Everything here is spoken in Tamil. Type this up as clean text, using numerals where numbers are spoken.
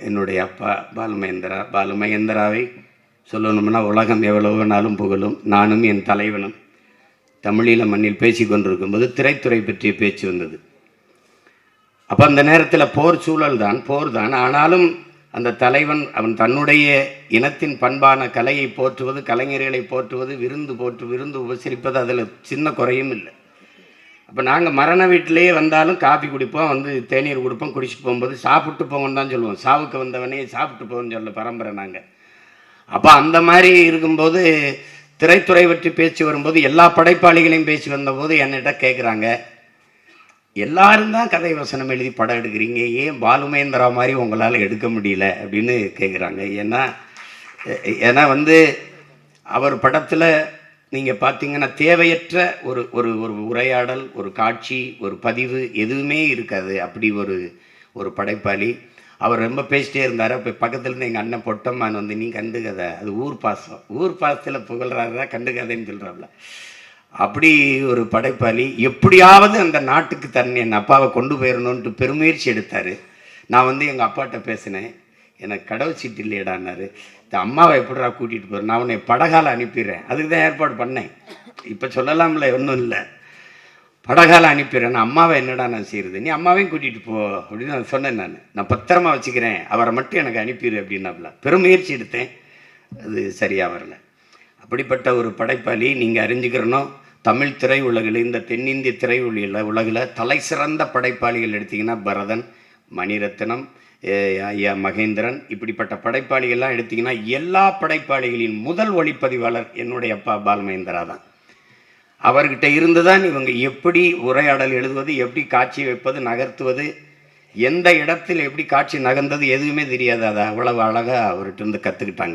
என்னுடைய அப்பா பாலுமகேந்திராவை சொல்லணும்னா உலகம் எவ்வளவு நாளும் புகழும். நானும் என் தலைவனும் தமிழீழ மண்ணில் பேசி கொண்டிருக்கும்போது திரைத்துறை பற்றிய பேச்சு வந்தது. அப்போ அந்த நேரத்தில் போர் தான். ஆனாலும் அந்த தலைவன் அவன் தன்னுடைய இனத்தின் பண்பான கலையை போற்றுவது, கலைஞர்களை போற்றுவது, விருந்து உபசரிப்பது, அதில் சின்ன குறையும் இல்லை. அப்போ நாங்கள் மரண வீட்டிலேயே வந்தாலும் காஃபி குடிப்போம், வந்து தேநீர் கொடுப்போம், குடிச்சிட்டு போகும்போது சாப்பிட்டு போங்கன்னு தான் சொல்லுவோம். சாவுக்கு வந்தவனே சாப்பிட்டு போகணும்னு சொல்ல பரம்பரை நாங்கள். அப்போ அந்த மாதிரி இருக்கும்போது திரைத்துறை பற்றி பேச்சு வரும்போது எல்லா படைப்பாளிகளையும் பேசி வந்தபோது என்னிட்ட கேட்குறாங்க, எல்லாரும் தான் கதை வசனம் எழுதி படம் எடுக்கிறீங்க, ஏன் பாலுமகேந்திரா மாதிரி உங்களால் எடுக்க முடியல அப்படின்னு கேட்குறாங்க. ஏன்னா வந்து அவர் படத்தில் நீங்கள் பார்த்தீங்கன்னா தேவையற்ற ஒரு ஒரு ஒரு உரையாடல், ஒரு காட்சி, ஒரு பதிவு எதுவுமே இருக்காது. அப்படி ஒரு படைப்பாளி. அவர் ரொம்ப பேசிட்டே இருந்தார். அப்போ பக்கத்துலேருந்து எங்கள் அண்ணன் பொட்டம்மான் வந்து, நீ கண்டுக்கதை, அது ஊர் பாசத்தில் புகழ்றாருனா கண்டுக்கதைன்னு சொல்கிறாப்புல. அப்படி ஒரு படைப்பாளி. எப்படியாவது அந்த நாட்டுக்கு என் அப்பாவை கொண்டு போயிடணுன்ட்டு பெருமுயற்சி எடுத்தார். நான் வந்து எங்கள் அப்பாட்ட பேசினேன், எனக்கு கடவுள் சீட்டு இல்லையடான்னாரு. இந்த அம்மாவை எப்படிடா கூட்டிகிட்டு போகிறேன், நான் உன்னை படகால அனுப்பிடுறேன், அதுக்கு தான் ஏற்பாடு பண்ணேன். இப்போ சொல்லலாம்ல, ஒன்றும் இல்லை, படகால அனுப்பிடுறேன். நான் அம்மாவை என்னடா நான் செய்கிறது, நீ அம்மாவையும் கூட்டிகிட்டு போ அப்படின்னு நான் சொன்னேன். நான் பத்திரமா வச்சுக்கிறேன், அவரை மட்டும் எனக்கு அனுப்பிடு அப்படின்னாப்புல. பெருமுயற்சி எடுத்தேன், அது சரியாக வரல. அப்படிப்பட்ட ஒரு படைப்பாளி நீங்கள் அறிஞ்சுக்கிறனும். தமிழ் திரை உலகில், இந்த தென்னிந்திய திரை உலகில் தலை சிறந்த படைப்பாளிகள் எடுத்திங்கன்னா பரதன், மணிரத்னம், ஐயா மகேந்திரன், இப்படிப்பட்ட படைப்பாளிகள்லாம் எடுத்திங்கன்னா எல்லா படைப்பாளிகளின் முதல் ஒளிப்பதிவாளர் என்னுடைய அப்பா பாலுமகேந்திரா தான். அவர்கிட்ட இருந்து தான் இவங்க எப்படி உரையாடல் எழுதுவது, எப்படி காட்சி வைப்பது, நகர்த்துவது, எந்த இடத்தில் எப்படி காட்சி நகர்ந்தது எதுவுமே தெரியாது. அதை அவ்வளவு அழகாக அவர்கிட்ட இருந்து கற்றுக்கிட்டாங்க.